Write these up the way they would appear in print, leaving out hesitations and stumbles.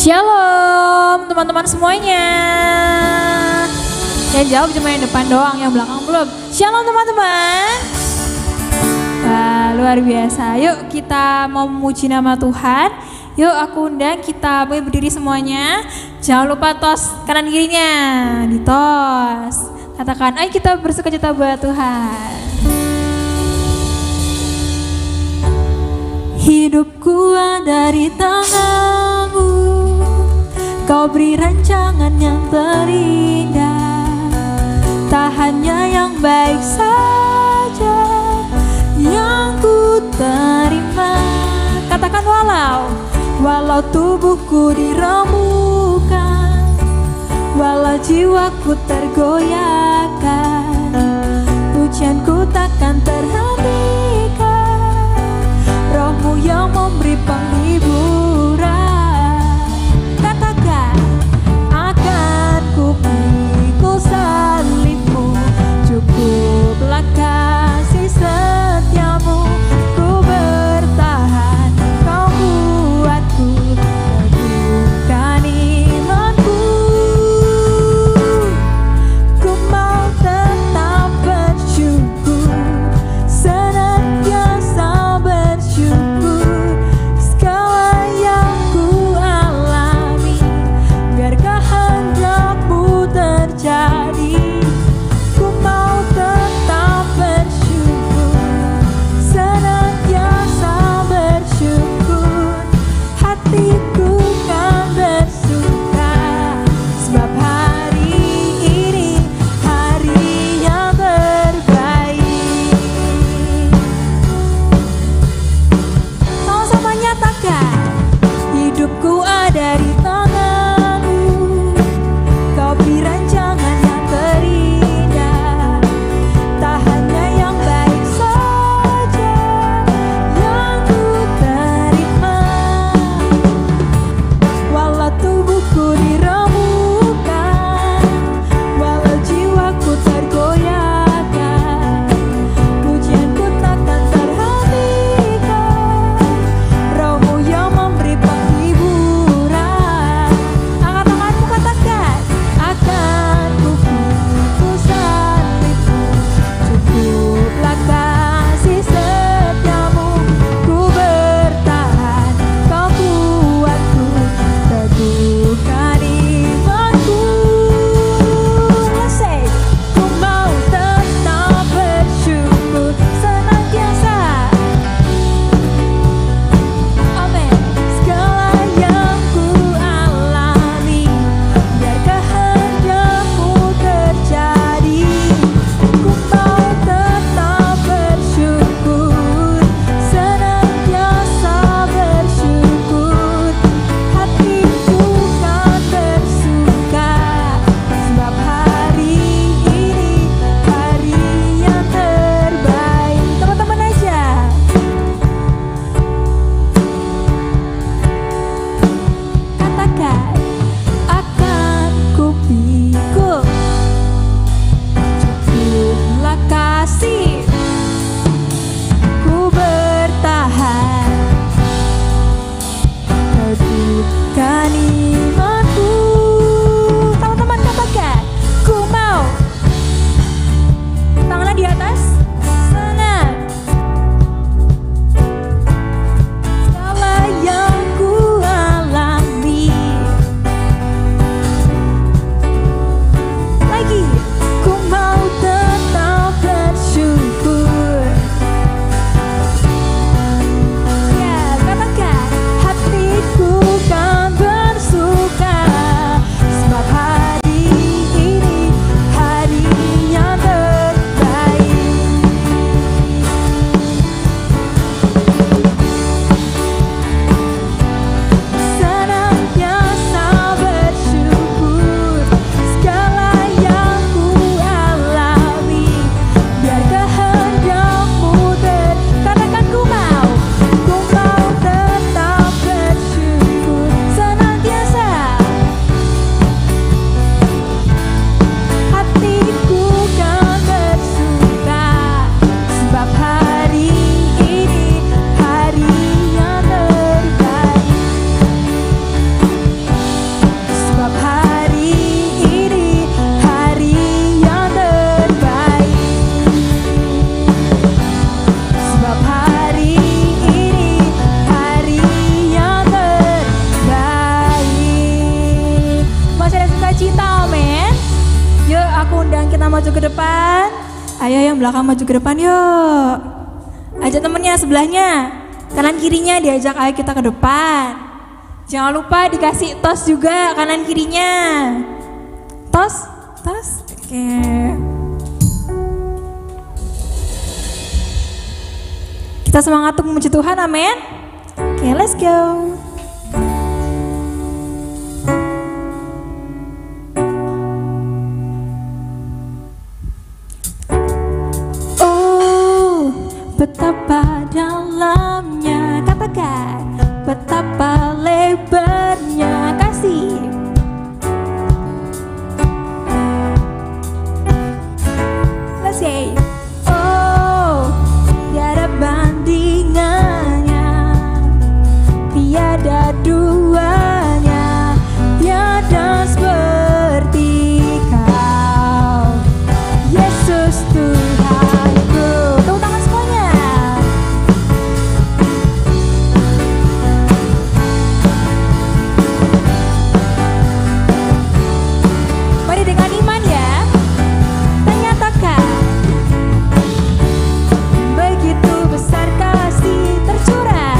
Shalom teman-teman semuanya. Yang jawab cuma yang depan doang, yang belakang belum. Shalom teman-teman. Wah, luar biasa. Yuk kita mau memuji nama Tuhan. Yuk aku undang kita boleh berdiri semuanya. Jangan lupa tos kanan kirinya, ditos. Katakan, ayo kita bersukacita buat Tuhan. Hidupku ada di tangan-Mu, Kau beri rancangan yang terindah. Tak hanya yang baik saja yang ku terima. Katakan walau tubuhku diremukkan, walau jiwaku tergoyahkan, pujianku takkan terhentikan. Roh-Mu yang memberi penghiburan. Katakan, akan ku pikul salib-Mu, cukuplah kasih setia-Mu. Ku bertahan, Kau buatku teguhkan imanku. Ku mau tetap bersyukur, senantiasa bersyukur. maju ke depan. Ayo yang belakang maju ke depan yuk. Ajak temennya sebelahnya. Kanan kirinya diajak, ayo kita ke depan. Jangan lupa dikasih tos juga kanan kirinya. Tos. Oke. Kita semangat untuk memuji Tuhan, amin. Oke, let's go. Oh, betapa dalamnya, katakan, betapa lebarnya kasih. Let's say, oh, tiada bandingannya, tiada duanya, tiada seperti kau, Yesus Tuhanku. Tepuk tangan semuanya. Mari dengan iman ya, kita nyatakan, begitu besar kasih tercurah.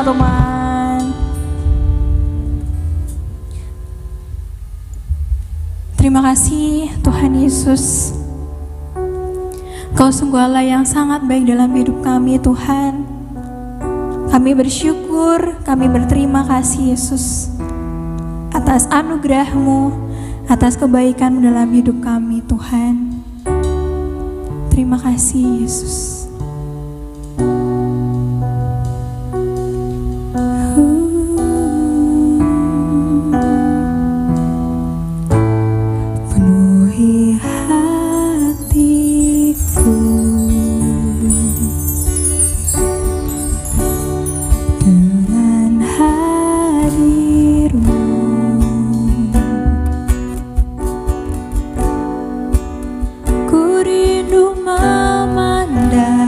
teman-teman. Terima kasih Tuhan Yesus. Kau sungguh Allah yang sangat baik dalam hidup kami Tuhan. Kami bersyukur, kami berterima kasih Yesus atas anugerah-Mu, atas kebaikan-Mu dalam hidup kami Tuhan. Terima kasih Yesus. Penuhi hatiku dengan hadir-Mu. Ku rindu memandang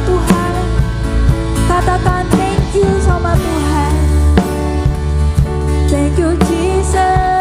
Tuhan. Katakan thank you sama Tuhan. Thank you Jesus.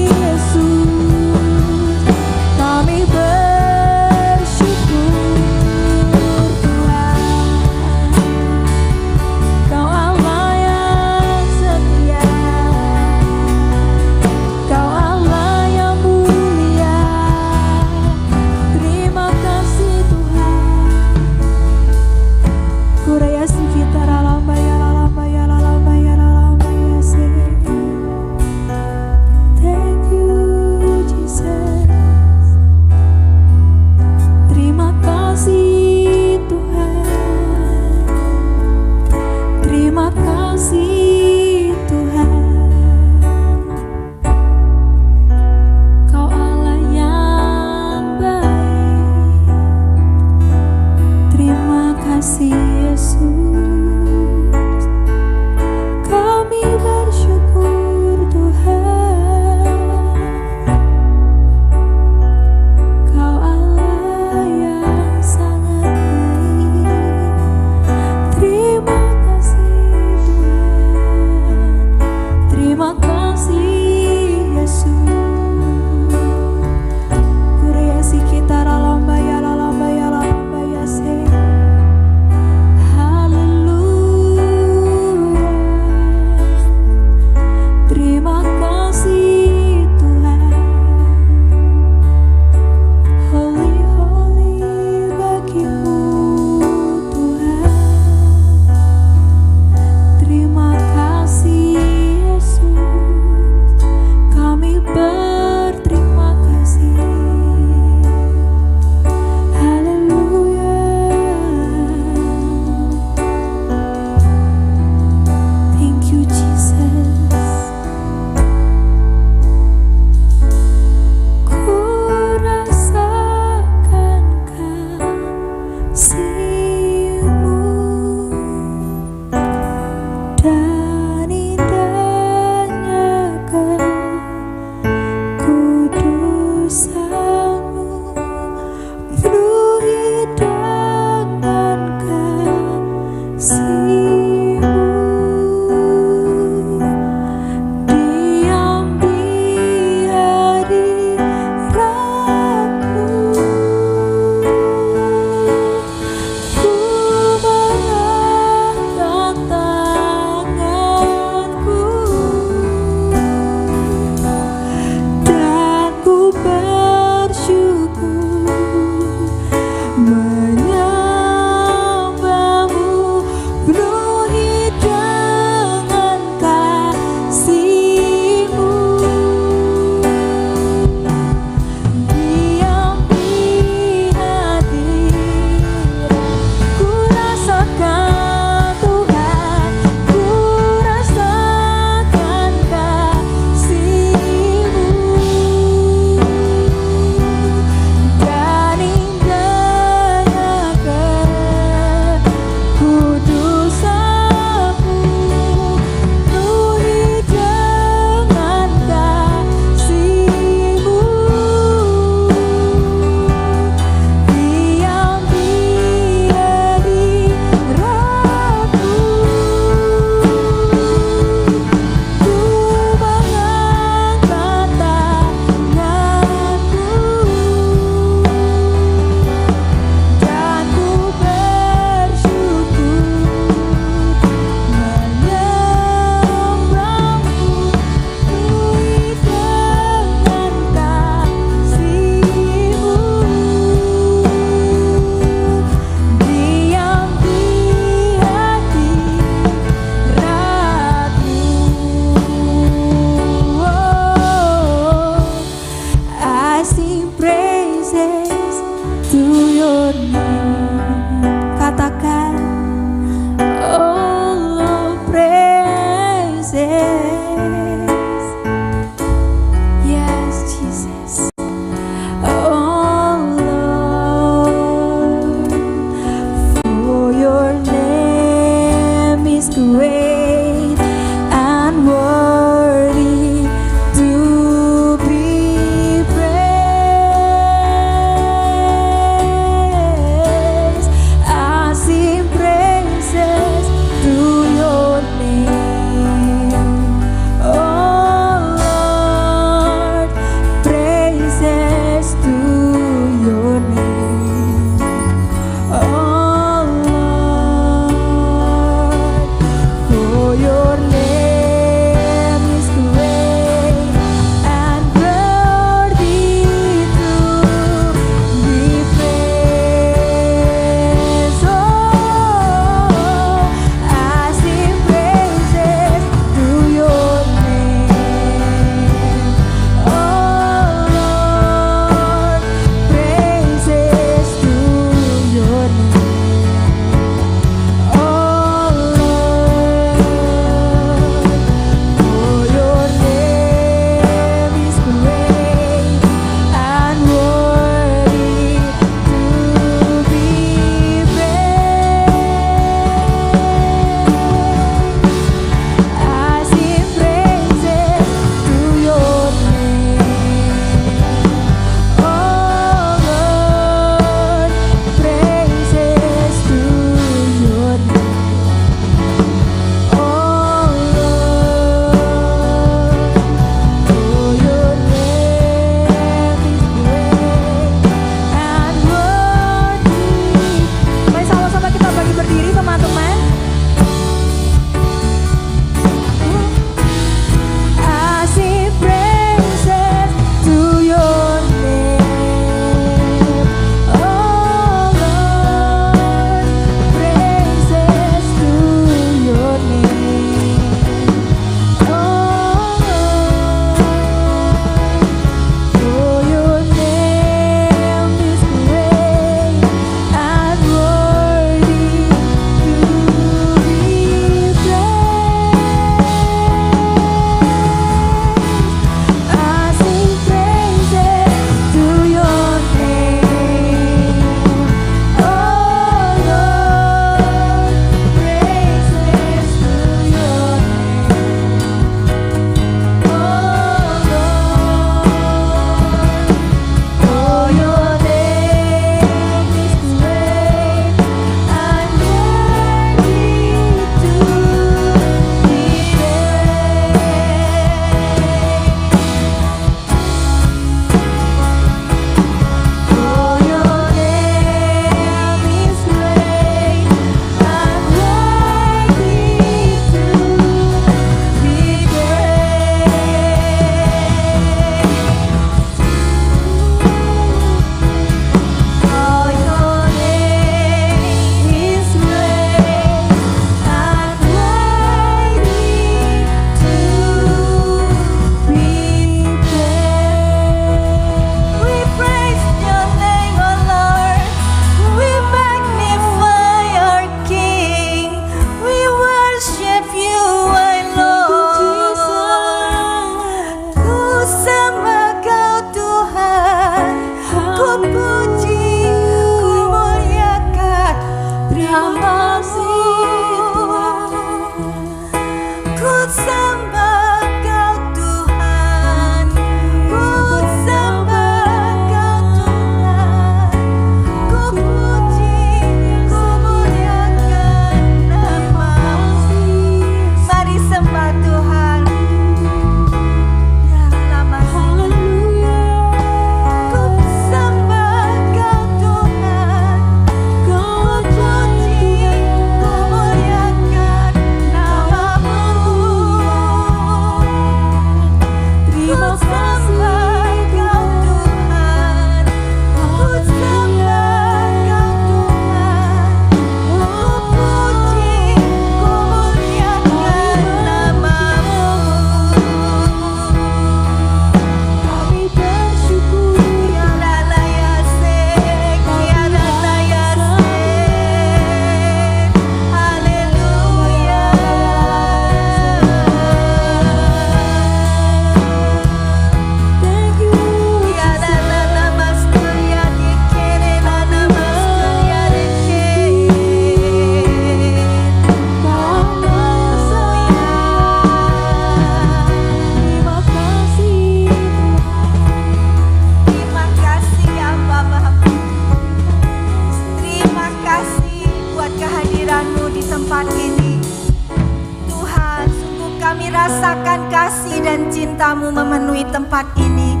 rasakan kasih dan cinta-Mu memenuhi tempat ini.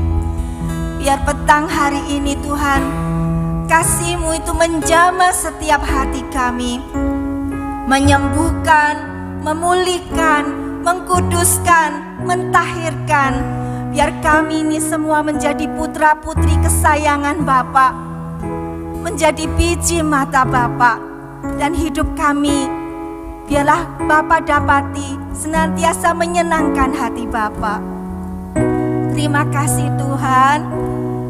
Biar petang hari ini Tuhan, kasih-Mu itu menjamah setiap hati kami, menyembuhkan, memulihkan, mengkuduskan, mentahirkan. Biar kami ini semua menjadi putra-putri kesayangan Bapa, menjadi biji mata Bapa, dan hidup kami biarlah Bapa dapati senantiasa menyenangkan hati Bapa. Terima kasih Tuhan.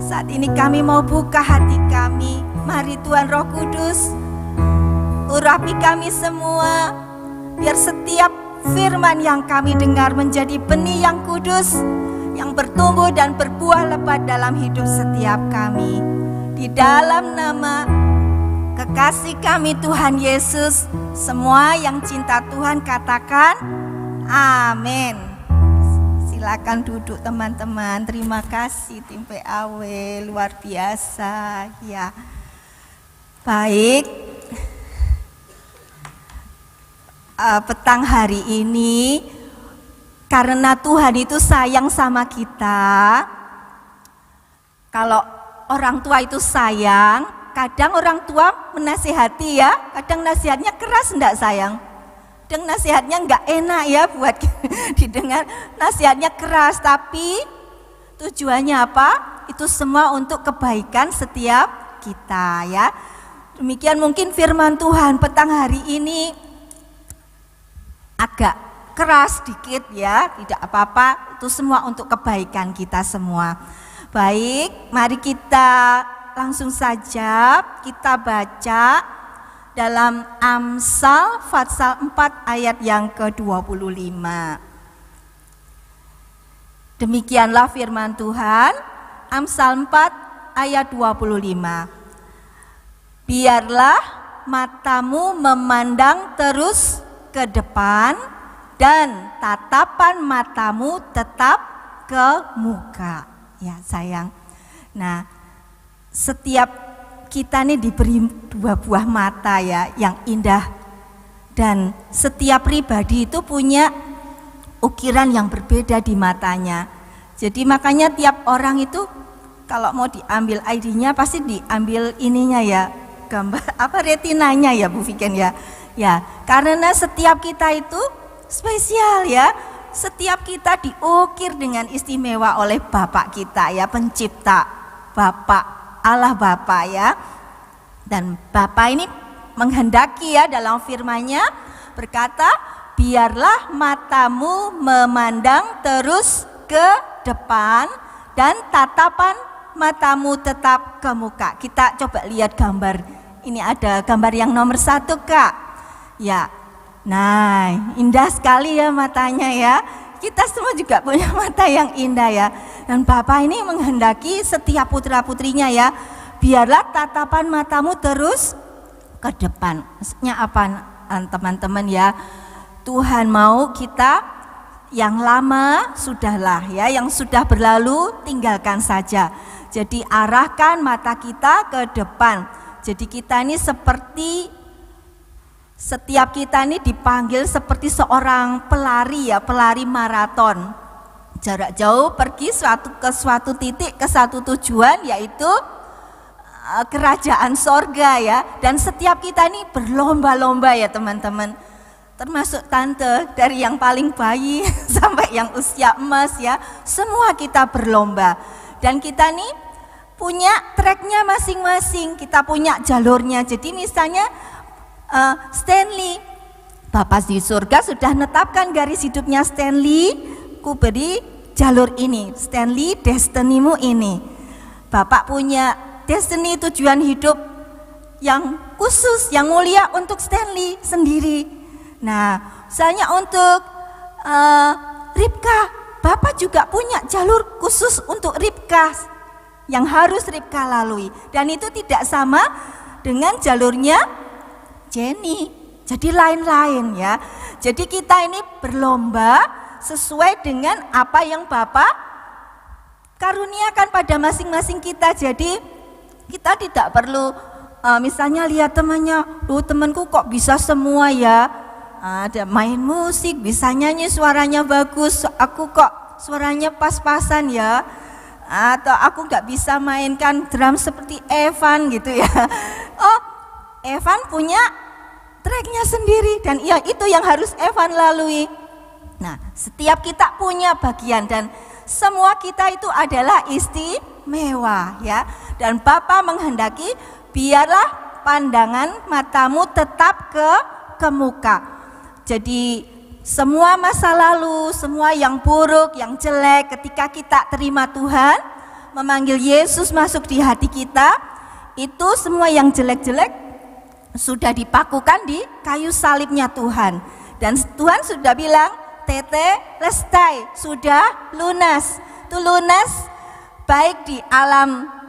Saat ini kami mau buka hati kami. Mari Tuhan Roh Kudus, urapi kami semua. Biar setiap firman yang kami dengar menjadi benih yang kudus, yang bertumbuh dan berbuah lebat dalam hidup setiap kami. Di dalam nama kekasih kami Tuhan Yesus, semua yang cinta Tuhan katakan amin. Silakan duduk teman-teman. Terima kasih tim PAW, luar biasa ya. Baik, petang hari ini karena Tuhan itu sayang sama kita. Kalau orang tua itu sayang, kadang orang tua menasihati ya, kadang nasihatnya keras enggak sayang? Kadang nasihatnya enggak enak ya buat didengar, nasihatnya keras, tapi tujuannya apa? Itu semua untuk kebaikan setiap kita ya. Demikian mungkin firman Tuhan petang hari ini agak keras sedikit ya, tidak apa-apa, itu semua untuk kebaikan kita semua. Baik, mari kita langsung saja kita baca dalam Amsal pasal 4 ayat yang ke-25. Demikianlah firman Tuhan, Amsal 4 ayat 25. Biarlah matamu memandang terus ke depan dan tatapan matamu tetap ke muka. Ya sayang. Nah, setiap kita nih diberi dua buah mata ya yang indah, dan setiap pribadi itu punya ukiran yang berbeda di matanya. Jadi makanya tiap orang itu kalau mau diambil ID-nya pasti diambil ininya ya, gambar apa retinanya ya Bu Viken ya. Ya, karena setiap kita itu spesial ya. Setiap kita diukir dengan istimewa oleh Bapak kita ya, pencipta, Bapak Allah Bapa ya. Dan Bapa ini menghendaki ya dalam firman-Nya berkata, biarlah matamu memandang terus ke depan dan tatapan matamu tetap ke muka. Kita coba lihat gambar. Ini ada gambar yang nomor 1 Kak. Ya. Nah, indah sekali ya matanya ya. Kita semua juga punya mata yang indah ya. Dan Bapak ini menghendaki setiap putra-putrinya ya, biarlah tatapan matamu terus ke depan. Maksudnya apa teman-teman ya? Tuhan mau kita yang lama sudahlah ya, yang sudah berlalu tinggalkan saja. Jadi arahkan mata kita ke depan. Jadi kita ini seperti setiap kita ini dipanggil seperti seorang pelari ya, pelari maraton. Jarak jauh pergi ke suatu titik, ke satu tujuan, yaitu kerajaan sorga ya. Dan setiap kita ini berlomba-lomba ya teman-teman. Termasuk tante, dari yang paling bayi sampai yang usia emas ya. Semua kita berlomba. Dan kita nih punya treknya masing-masing, kita punya jalurnya. Jadi misalnya Stanley, Bapak di surga sudah netapkan garis hidupnya Stanley, ku beri jalur ini, Stanley destinimu ini. Bapak punya destiny, tujuan hidup yang khusus, yang mulia untuk Stanley sendiri. Nah, misalnya untuk Ribka, Bapak juga punya jalur khusus untuk Ribka yang harus Ribka lalui. Dan itu tidak sama dengan jalurnya Jenny, jadi lain-lain ya. Jadi kita ini berlomba sesuai dengan apa yang Bapak karuniakan pada masing-masing kita. Jadi kita tidak perlu misalnya lihat temannya, temanku kok bisa semua ya. ada main musik, bisa nyanyi, suaranya bagus, aku kok suaranya pas-pasan ya, atau aku nggak bisa mainkan drum seperti Evan gitu ya. Oh, Evan punya tracknya sendiri dan ya itu yang harus Evan lalui. Nah, setiap kita punya bagian dan semua kita itu adalah istimewa ya. Dan Bapa menghendaki biarlah pandangan matamu tetap ke muka. Jadi semua masa lalu, semua yang buruk, yang jelek, ketika kita terima Tuhan, memanggil Yesus masuk di hati kita, itu semua yang jelek-jelek sudah dipakukan di kayu salibnya Tuhan. Dan Tuhan sudah bilang, tete lestai, sudah lunas. Itu lunas baik di alam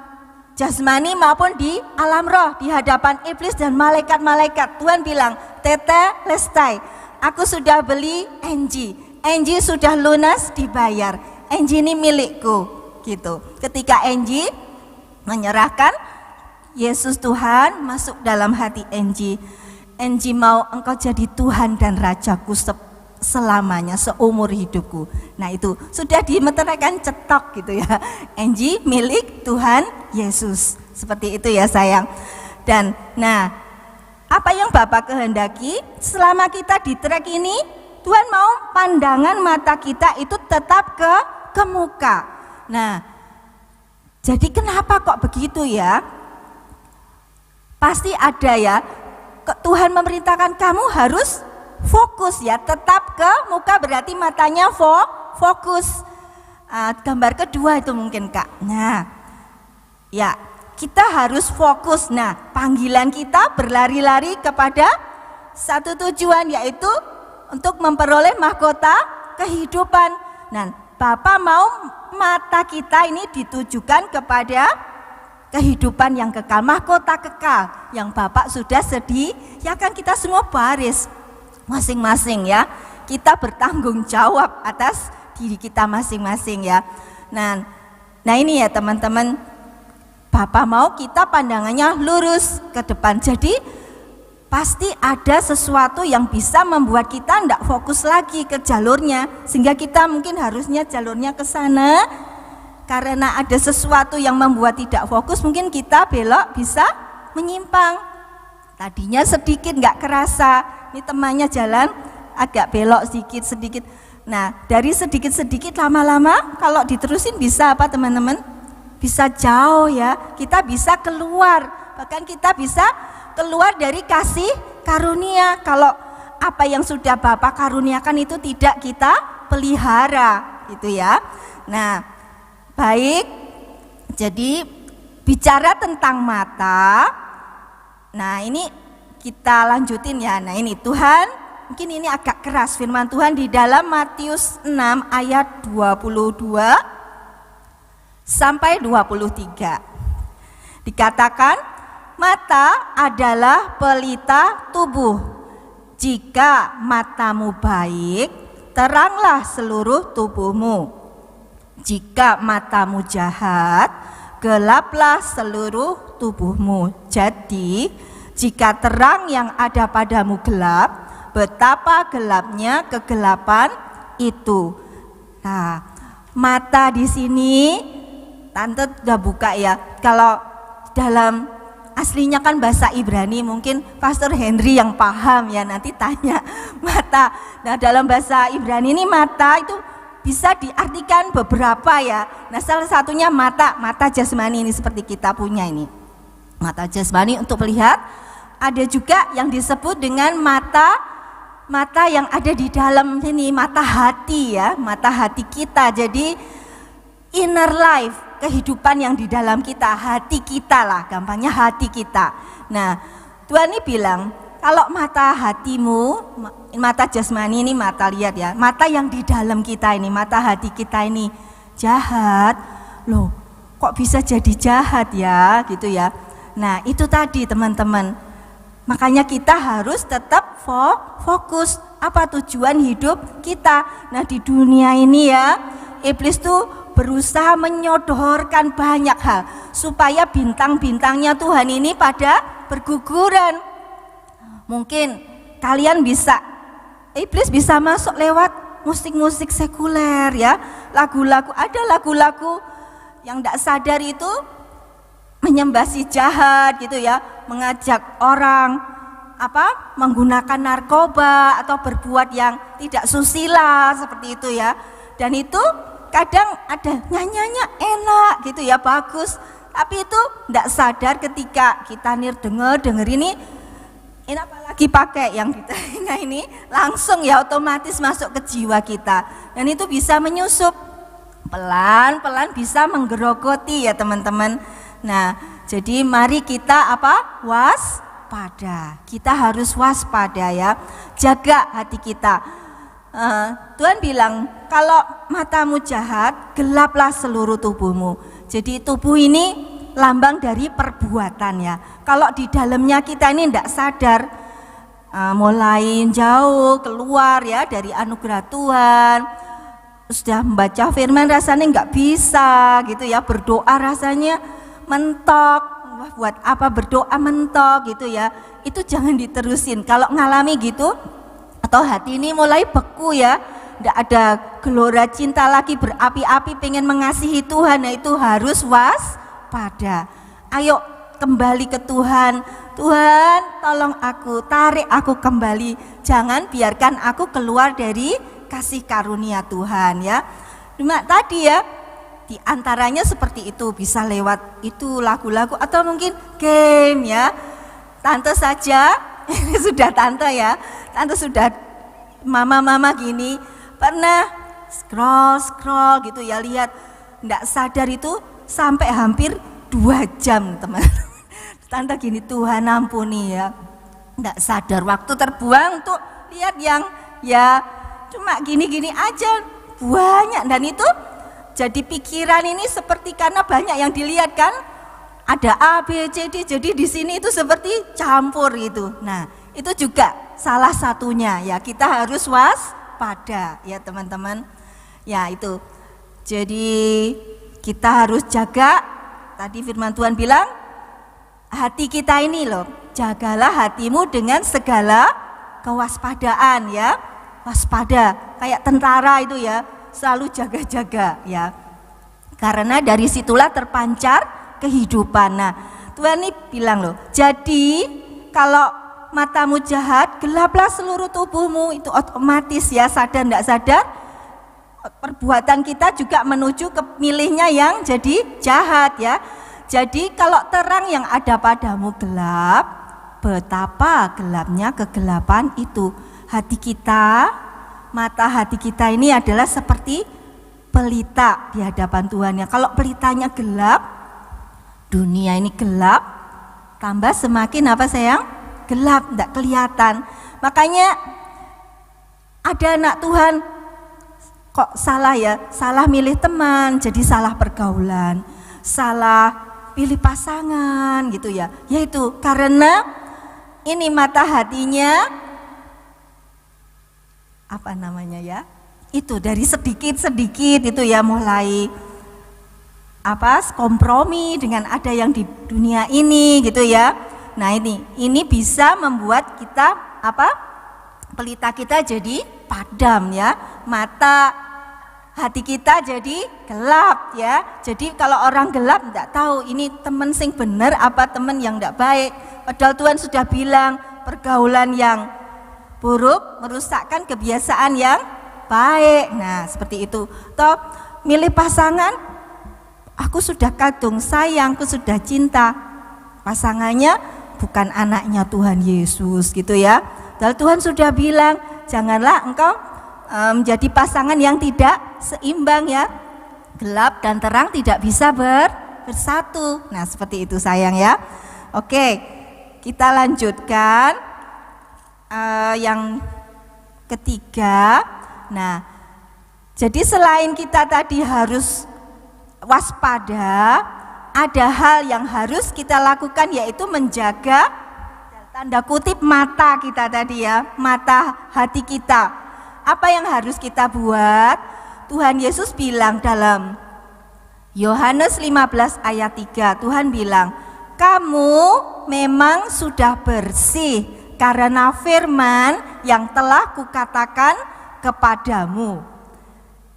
jasmani maupun di alam roh, di hadapan iblis dan malaikat-malaikat. Tuhan bilang, tete lestai, aku sudah beli Enji sudah lunas dibayar, Enji ini milikku gitu. Ketika Enji menyerahkan Yesus Tuhan masuk dalam hati Enji mau engkau jadi Tuhan dan Rajaku selamanya, seumur hidupku. Nah itu sudah dimeteraikan cetok gitu ya, Enji milik Tuhan Yesus. Seperti itu ya sayang. Dan nah, apa yang Bapak kehendaki selama kita di trek ini, Tuhan mau pandangan mata kita itu tetap ke muka. Nah, jadi kenapa kok begitu ya? Pasti ada ya, Tuhan memerintahkan kamu harus fokus ya, tetap ke muka berarti matanya fokus. Gambar kedua itu mungkin Kak. Nah, ya kita harus fokus. Nah, panggilan kita berlari-lari kepada satu tujuan, yaitu untuk memperoleh mahkota kehidupan. Nah, Bapak mau mata kita ini ditujukan kepada kehidupan yang kekal, mahkota kekal yang Bapak sudah sediakan. Kita semua baris masing-masing ya. Kita bertanggung jawab atas diri kita masing-masing ya. Nah ini ya teman-teman, Bapak mau kita pandangannya lurus ke depan. Jadi pasti ada sesuatu yang bisa membuat kita tidak fokus lagi ke jalurnya, sehingga kita mungkin harusnya jalurnya ke sana. Karena ada sesuatu yang membuat tidak fokus, mungkin kita belok bisa menyimpang. Tadinya sedikit nggak kerasa, ini temannya jalan agak belok sedikit. Nah dari sedikit lama-lama kalau diterusin bisa apa teman-teman? Bisa jauh ya, kita bisa keluar, bahkan kita bisa keluar dari kasih karunia. Kalau apa yang sudah Bapak karuniakan itu tidak kita pelihara gitu ya. Nah baik, jadi bicara tentang mata, nah ini kita lanjutin ya. Nah ini Tuhan, mungkin ini agak keras firman Tuhan di dalam Matius 6 ayat 22 sampai 23. Dikatakan, mata adalah pelita tubuh. Jika matamu baik, teranglah seluruh tubuhmu. Jika matamu jahat, gelaplah seluruh tubuhmu. Jadi, jika terang yang ada padamu gelap, betapa gelapnya kegelapan itu. Nah, mata di sini Tante udah buka ya. Kalau dalam aslinya kan bahasa Ibrani, mungkin Pastor Henry yang paham ya, nanti tanya mata. Nah dalam bahasa Ibrani ini mata itu bisa diartikan beberapa ya. Nah salah satunya mata jasmani ini seperti kita punya ini. Mata jasmani untuk melihat. Ada juga yang disebut dengan mata yang ada di dalam ini, mata hati ya, mata hati kita. Jadi inner life, kehidupan yang di dalam kita, hati kita lah, gampangnya hati kita. Nah, Tuhan ini bilang, kalau mata hatimu, mata jasmani ini mata lihat ya, mata yang di dalam kita ini, mata hati kita ini jahat, loh kok bisa jadi jahat ya, gitu ya. Nah, itu tadi teman-teman, makanya kita harus tetap fokus, apa tujuan hidup kita. Nah, di dunia ini ya, iblis tuh berusaha menyodorkan banyak hal supaya bintang-bintangnya Tuhan ini pada berguguran. Mungkin kalian bisa iblis bisa masuk lewat musik-musik sekuler ya, lagu-lagu, ada lagu-lagu yang tidak sadar itu menyembah si jahat gitu ya, mengajak orang menggunakan narkoba atau berbuat yang tidak susila seperti itu ya. Dan itu kadang ada nyanyiannya enak gitu ya, bagus, tapi itu tidak sadar ketika kita denger ini apalagi pakai yang di telinga ini, langsung ya otomatis masuk ke jiwa kita, dan itu bisa menyusup pelan-pelan, bisa menggerogoti ya teman-teman. Nah, jadi mari kita waspada. Kita harus waspada ya, jaga hati kita. Tuhan bilang kalau matamu jahat, gelaplah seluruh tubuhmu. Jadi tubuh ini lambang dari perbuatan ya. Kalau di dalamnya kita ini tidak sadar, mulai jauh keluar ya dari anugerah Tuhan, sudah membaca firman rasanya nggak bisa gitu ya, berdoa rasanya mentok. Wah, buat apa berdoa mentok gitu ya, itu jangan diterusin. Kalau ngalami gitu, atau hati ini mulai beku ya, tidak ada gelora cinta lagi, berapi-api pengen mengasihi Tuhan, nah itu harus waspada. Ayo kembali ke Tuhan. Tuhan, tolong aku, tarik aku kembali, jangan biarkan aku keluar dari kasih karunia Tuhan ya. Cuma tadi ya, di antaranya seperti itu, bisa lewat itu lagu-lagu atau mungkin game ya. Tante saja, ini sudah tante ya, tante sudah mama-mama gini, pernah scroll gitu ya, lihat, enggak sadar itu sampai hampir 2 jam teman-teman. Tante gini, Tuhan ampuni ya, enggak sadar waktu terbuang untuk lihat yang ya cuma gini-gini aja banyak, dan itu jadi pikiran ini seperti karena banyak yang dilihat kan, ada A, B, C, D, jadi di sini itu seperti campur gitu. Nah, itu juga salah satunya ya, kita harus waspada ya teman-teman. Ya itu, jadi kita harus jaga, tadi firman Tuhan bilang, hati kita ini loh, jagalah hatimu dengan segala kewaspadaan ya, waspada, kayak tentara itu ya, selalu jaga-jaga ya, karena dari situlah terpancar kehidupan. Nah, Tuhan ini bilang loh, jadi kalau matamu jahat, gelaplah seluruh tubuhmu. Itu otomatis ya, sadar tidak sadar perbuatan kita juga menuju ke milihnya yang jadi jahat ya. Jadi kalau terang yang ada padamu gelap, betapa gelapnya kegelapan itu. Hati kita, mata hati kita ini adalah seperti pelita di hadapan Tuhan ya. Kalau pelitanya gelap, dunia ini gelap, tambah semakin apa sayang? Gelap, tidak kelihatan. Makanya ada anak Tuhan kok salah ya, salah milih teman, jadi salah pergaulan, salah pilih pasangan gitu ya. Yaitu karena ini mata hatinya apa namanya ya, itu dari sedikit-sedikit itu ya mulai kompromi dengan ada yang di dunia ini gitu ya. Nah ini bisa membuat kita pelita kita jadi padam ya, mata hati kita jadi gelap ya. Jadi kalau orang gelap tidak tahu ini teman sing bener apa teman yang tidak baik. Padahal Tuhan sudah bilang pergaulan yang buruk merusakkan kebiasaan yang baik. Nah seperti itu. Toh milih pasangan, aku sudah kadung sayang, aku sudah cinta, pasangannya bukan anaknya Tuhan Yesus gitu ya. Dan Tuhan sudah bilang janganlah engkau menjadi pasangan yang tidak seimbang ya, gelap dan terang tidak bisa bersatu. Nah seperti itu sayang ya. Oke, kita lanjutkan yang ketiga. Nah jadi selain kita tadi harus waspada, ada hal yang harus kita lakukan, yaitu menjaga tanda kutip mata kita tadi ya, mata hati kita. Apa yang harus kita buat? Tuhan Yesus bilang dalam Yohanes 15 ayat 3, Tuhan bilang, kamu memang sudah bersih karena firman yang telah kukatakan kepadamu.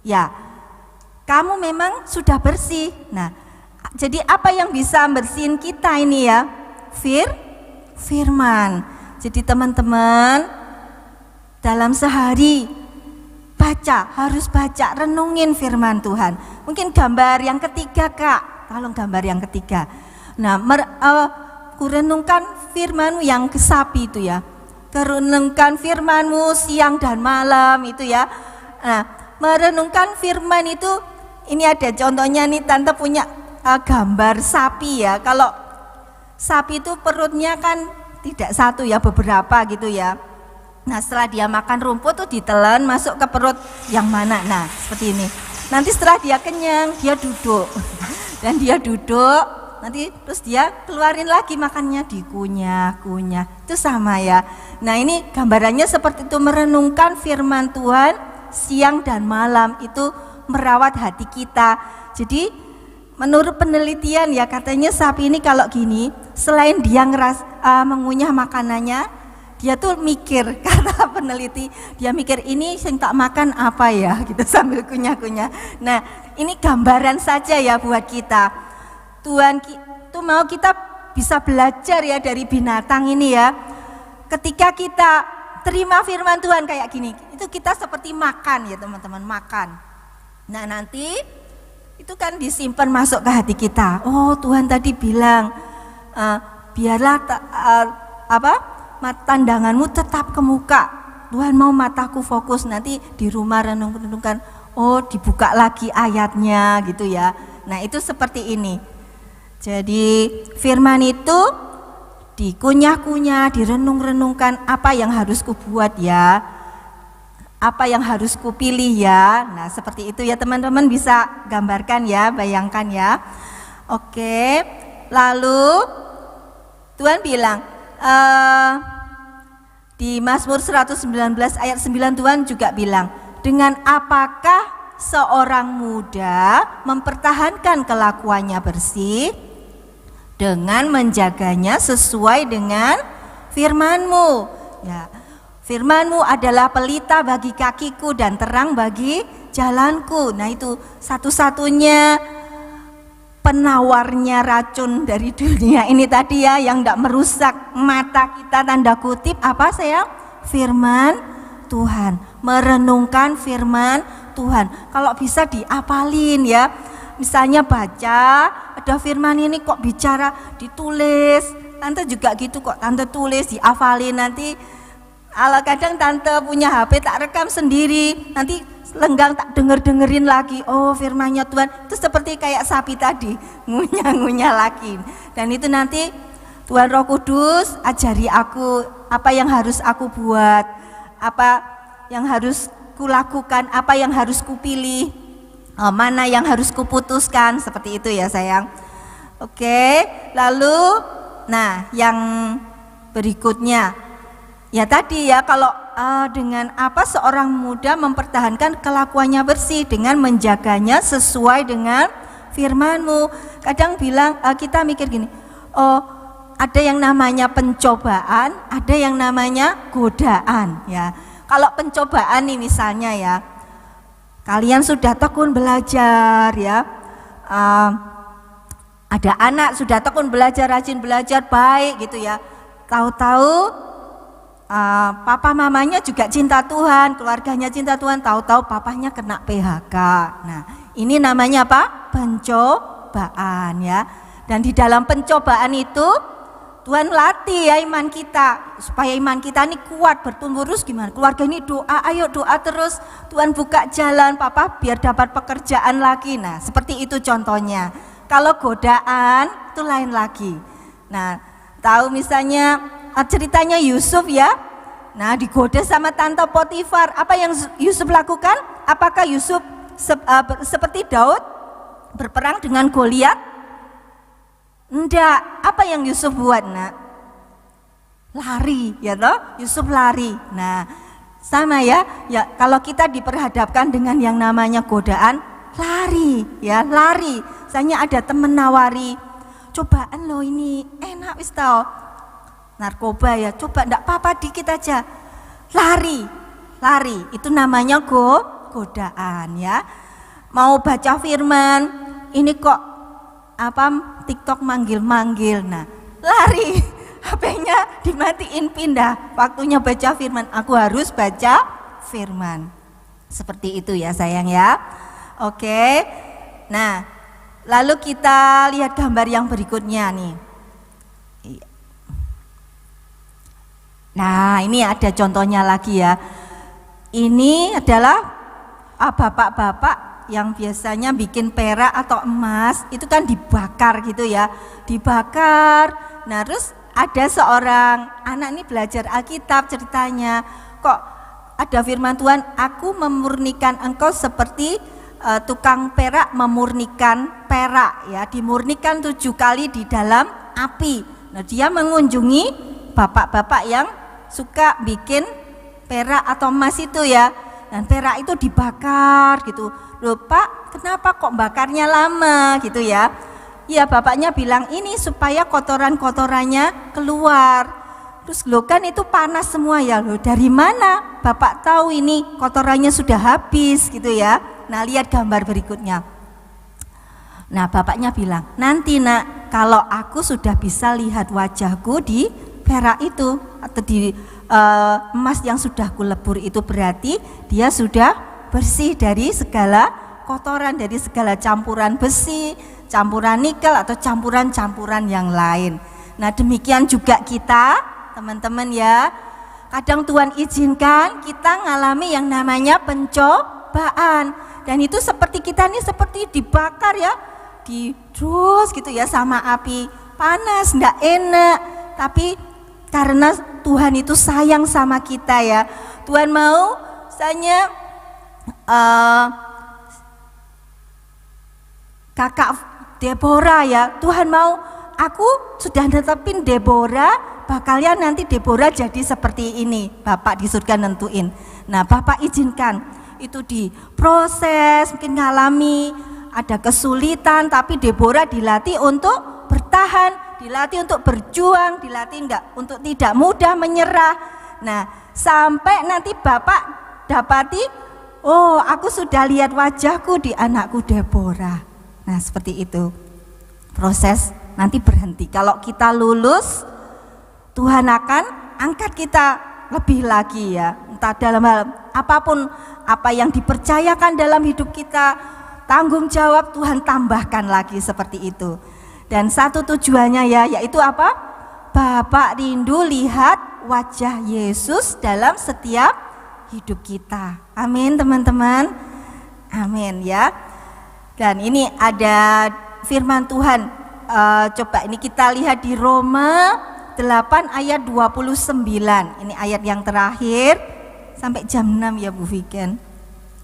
Ya, kamu memang sudah bersih. Nah, jadi apa yang bisa bersihin kita ini ya? Firman. Jadi teman-teman, dalam sehari harus baca, renungin firman Tuhan. Mungkin gambar yang ketiga Kak, tolong gambar yang ketiga. Nah, kurenungkan firman-Mu yang ke sapi itu ya. Kurenungkan firman-Mu siang dan malam itu ya. Nah, merenungkan firman itu, ini ada contohnya nih, Tante punya gambar sapi ya. Kalau sapi itu perutnya kan tidak satu ya, beberapa gitu ya. Nah, setelah dia makan rumput tuh ditelan masuk ke perut yang mana. Nah, seperti ini. Nanti setelah dia kenyang, dia duduk. Dan dia duduk, nanti terus dia keluarin lagi makannya, dikunyah-kunyah. Itu sama ya. Nah, ini gambarannya seperti itu, merenungkan firman Tuhan siang dan malam, itu merawat hati kita. Jadi menurut penelitian ya, katanya sapi ini kalau gini, selain dia mengunyah makanannya, dia tuh mikir, kata peneliti, dia mikir ini yang tak makan apa ya, gitu sambil kunyah-kunyah. Nah, ini gambaran saja ya buat kita. Tuhan tuh mau kita bisa belajar ya dari binatang ini ya. Ketika kita terima firman Tuhan kayak gini, itu kita seperti makan ya teman-teman, makan. Nah, nanti itu kan disimpan masuk ke hati kita. Oh, Tuhan tadi bilang biarlah pandanganmu tetap ke muka. Tuhan mau mataku fokus, nanti di rumah renung-renungkan, oh dibuka lagi ayatnya gitu ya. Nah, itu seperti ini. Jadi firman itu dikunyah-kunyah, direnung-renungkan, apa yang harus kubuat ya, apa yang harus kupilih ya. Nah, seperti itu ya teman-teman, bisa gambarkan ya, bayangkan ya. Oke, lalu Tuhan bilang di Mazmur 119 ayat 9, Tuhan juga bilang, dengan apakah seorang muda mempertahankan kelakuannya bersih? Dengan menjaganya sesuai dengan firman-Mu. Ya, firman-Mu adalah pelita bagi kakiku dan terang bagi jalanku. Nah, itu satu-satunya penawarnya racun dari dunia ini tadi ya, yang tidak merusak mata kita, tanda kutip apa sayang? Firman Tuhan, merenungkan firman Tuhan. Kalau bisa diapalin ya, misalnya baca ada firman ini kok bicara, ditulis. Tante juga gitu kok, tante tulis, diapalin. Nanti kadang tante punya HP tak rekam sendiri, nanti lenggang tak dengerin lagi, oh firman-Nya Tuhan itu seperti kayak sapi tadi, ngunyah-ngunyah lagi. Dan itu nanti Tuhan Roh Kudus ajari aku apa yang harus aku buat, apa yang harus kulakukan, apa yang harus kupilih, mana yang harus kuputuskan, seperti itu ya sayang. Oke, lalu nah yang berikutnya ya tadi ya, kalau dengan apa seorang muda mempertahankan kelakuannya bersih, dengan menjaganya sesuai dengan firman-Mu. Kadang bilang kita mikir gini, oh ada yang namanya pencobaan, ada yang namanya godaan ya. Kalau pencobaan nih misalnya ya, kalian sudah tekun belajar ya, ada anak sudah tekun belajar, rajin belajar, baik gitu ya, tahu-tahu papa mamanya juga cinta Tuhan, keluarganya cinta Tuhan, tahu-tahu papanya kena PHK. Nah, ini namanya apa? Pencobaan ya. Dan di dalam pencobaan itu Tuhan latih ya iman kita, supaya iman kita ini kuat, bertumbuh terus. Gimana? Keluarga ini doa, ayo doa terus, Tuhan buka jalan papa biar dapat pekerjaan lagi. Nah, seperti itu contohnya. Kalau godaan itu lain lagi. Nah, tahu misalnya ceritanya Yusuf ya. Nah, digoda sama tante Potifar. Apa yang Yusuf lakukan? Apakah Yusuf seperti Daud berperang dengan Goliat? Enggak. Apa yang Yusuf buat, Nak? Lari, ya toh? Yusuf lari. Nah, sama ya. Ya, kalau kita diperhadapkan dengan yang namanya godaan, lari, ya, lari. Misalnya ada temen nawari, cobaan lo ini enak wis tau. Narkoba ya, coba enggak apa-apa dikit aja. lari, itu namanya godaan ya. Mau baca firman, ini kok TikTok manggil-manggil, nah lari, HP-nya dimatiin, pindah, waktunya baca firman, aku harus baca firman. Seperti itu ya sayang ya. Oke, nah lalu kita lihat gambar yang berikutnya nih. Nah ini ada contohnya lagi ya. Ini adalah bapak-bapak yang biasanya bikin perak atau emas, itu kan dibakar gitu ya, dibakar. Nah terus ada seorang anak ini belajar Alkitab, ceritanya kok ada firman Tuhan, aku memurnikan engkau seperti tukang perak memurnikan perak ya, dimurnikan 7 kali di dalam api. Nah dia mengunjungi bapak-bapak yang suka bikin perak atau emas itu ya, dan perak itu dibakar gitu. Loh Pak, kenapa kok bakarnya lama gitu ya? Ya bapaknya bilang ini supaya kotoran-kotorannya keluar. Terus loh kan itu panas semua ya, loh dari mana Bapak tahu ini kotorannya sudah habis gitu ya? Nah lihat gambar berikutnya. Nah bapaknya bilang, nanti nak kalau aku sudah bisa lihat wajahku di perak itu atau di emas yang sudah kulebur itu, berarti dia sudah bersih dari segala kotoran, dari segala campuran besi, campuran nikel atau campuran-campuran yang lain. Nah demikian juga kita teman-teman ya, kadang Tuhan izinkan kita ngalami yang namanya pencobaan, dan itu seperti kita nih seperti dibakar ya, terus gitu ya sama api panas, enggak enak, tapi karena Tuhan itu sayang sama kita ya, Tuhan mau misalnya kakak Deborah ya, Tuhan mau aku sudah netepin Deborah, bakalnya nanti Deborah jadi seperti ini, Bapak di surga nentuin. Nah Bapak izinkan itu diproses, mungkin ngalami ada kesulitan, tapi Deborah dilatih untuk bertahan, dilatih untuk berjuang, dilatih untuk tidak mudah menyerah. Nah sampai nanti Bapak dapati, oh aku sudah lihat wajahku di anakku Deborah. Nah seperti itu proses, nanti berhenti. Kalau kita lulus, Tuhan akan angkat kita lebih lagi ya, entah dalam hal apapun, apa yang dipercayakan dalam hidup kita, tanggung jawab Tuhan tambahkan lagi seperti itu. Dan satu tujuannya ya, yaitu apa? Bapak rindu lihat wajah Yesus dalam setiap hidup kita. Amin teman-teman. Amin ya. Dan ini ada firman Tuhan, coba ini kita lihat di Roma 8 ayat 29. Ini ayat yang terakhir sampai jam 6 ya Bu Viken.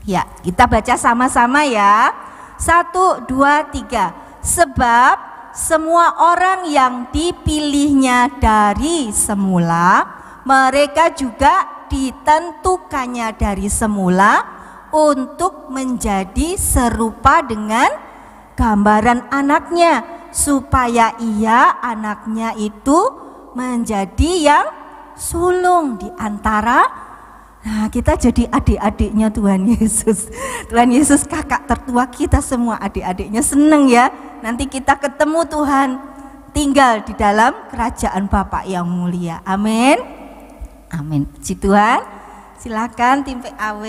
Ya, kita baca sama-sama ya. 1, 2, 3. Sebab semua orang yang dipilihnya dari semula, mereka juga ditentukannya dari semula untuk menjadi serupa dengan gambaran anaknya, supaya ia anaknya itu menjadi yang sulung di antara, nah kita jadi adik-adiknya Tuhan Yesus. Tuhan Yesus kakak tertua kita semua, adik-adiknya, seneng ya. Nanti kita ketemu Tuhan, tinggal di dalam kerajaan Bapa yang mulia. Amin. Amin. Puji Tuhan. Silakan tim PAW.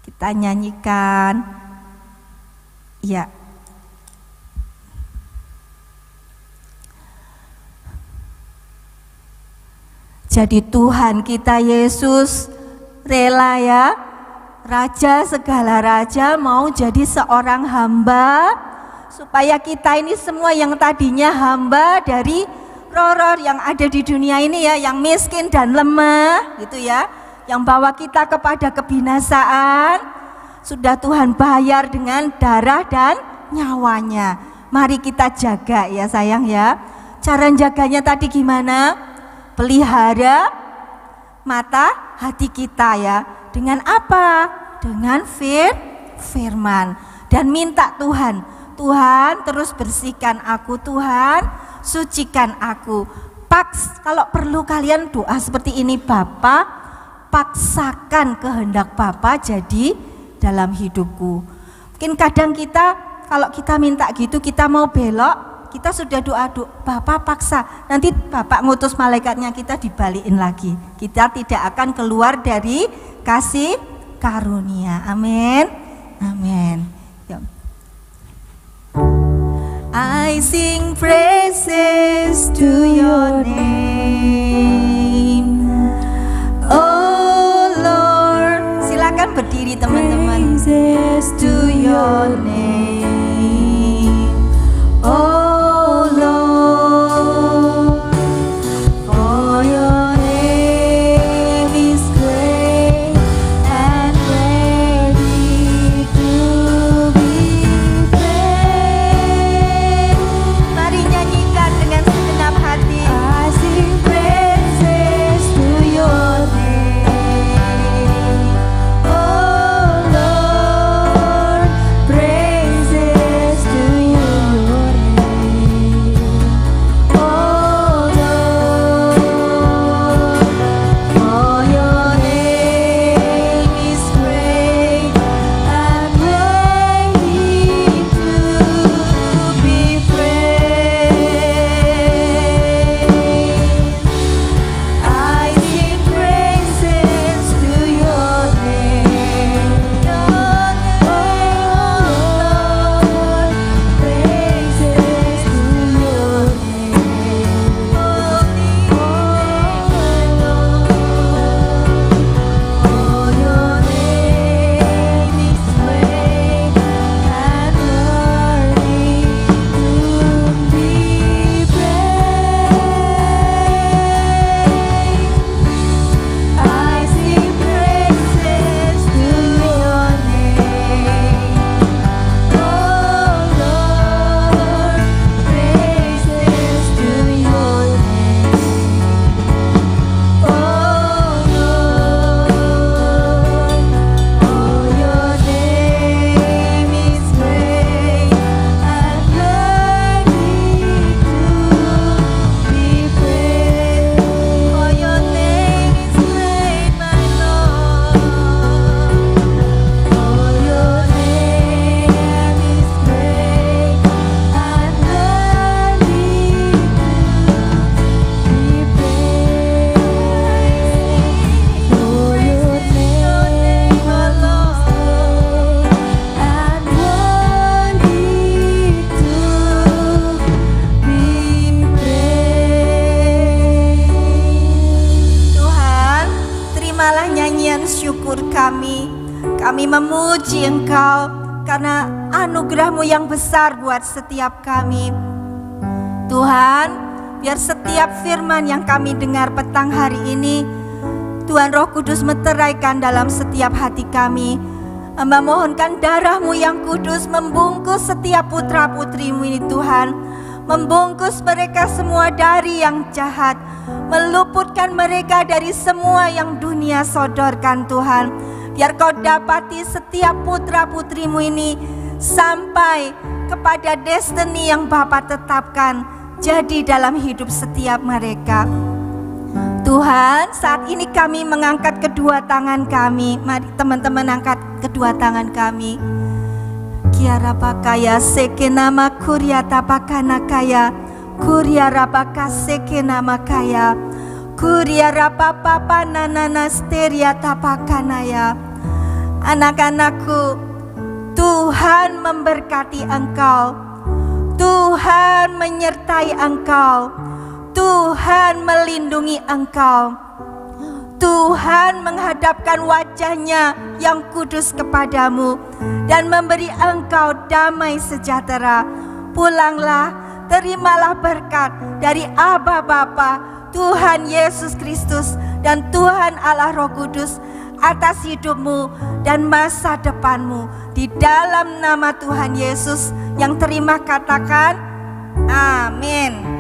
Kita nyanyikan. Ya. Jadi Tuhan kita Yesus rela ya, Raja segala raja mau jadi seorang hamba, supaya kita ini semua yang tadinya hamba dari roh-roh yang ada di dunia ini ya, yang miskin dan lemah gitu ya, yang bawa kita kepada kebinasaan, sudah Tuhan bayar dengan darah dan nyawanya. Mari kita jaga ya sayang ya. Cara jaganya tadi gimana? Pelihara mata hati kita ya. Dengan apa? Dengan firman. Dan minta Tuhan, Tuhan terus bersihkan aku, Tuhan sucikan aku, Kalau perlu kalian doa seperti ini, Bapa, paksakan kehendak Bapa jadi dalam hidupku. Mungkin kadang kita kalau kita minta gitu, kita mau belok, kita sudah doa, Bapa paksa, nanti Bapak ngutus malaikatnya, kita dibalikin lagi. Kita tidak akan keluar dari kasih karunia. Amin. Amin. I sing praises to your name, oh Lord. Silakan berdiri teman-teman. Praises to your name, oh Lord, for your name is great and worthy to be praised. Mari nyanyikan dengan segenap hati. I sing praises to your name, oh Lord, praises to your name, oh Lord, for your name is great and worthy to be praised. I sing praises to your name, oh Lord, praises to your name, for your name is great and worthy to be praised. I sing praises to your name, oh Lord, praises to your name, oh Lord, for your name is great and worthy to be praised. For your name is great, my Lord. For your name is great and worthy to be praised. For your name, oh Lord, and worthy to be praised. Tuhan, terimalah nyanyian syukur kami. Kami memuji Engkau karena anugerah-Mu yang besar buat setiap kami. Tuhan, biar setiap firman yang kami dengar petang hari ini, Tuhan Roh Kudus meteraikan dalam setiap hati kami. Hamba mohonkan darah-Mu yang kudus membungkus setiap putra-putri-Mu ini Tuhan. Membungkus mereka semua dari yang jahat, meluputkan mereka dari semua yang dunia sodorkan Tuhan. Biar Kau dapati setiap putra-putri-Mu ini sampai kepada destiny yang Bapa tetapkan jadi dalam hidup setiap mereka. Tuhan, saat ini kami mengangkat kedua tangan kami. Mari teman-teman angkat kedua tangan kami. Kiara pakaya sekenama kuryata pakana kaya, kuryara paka sekenama kaya, kuryara papa nanana steria tapakanaya. Anak-anakku, Tuhan memberkati engkau, Tuhan menyertai engkau, Tuhan melindungi engkau, Tuhan menghadapkan wajahnya yang kudus kepadamu dan memberi engkau damai sejahtera. Pulanglah, terimalah berkat dari Aba Bapa, Tuhan Yesus Kristus dan Tuhan Allah Roh Kudus atas hidupmu dan masa depanmu. Di dalam nama Tuhan Yesus yang terima katakan amin.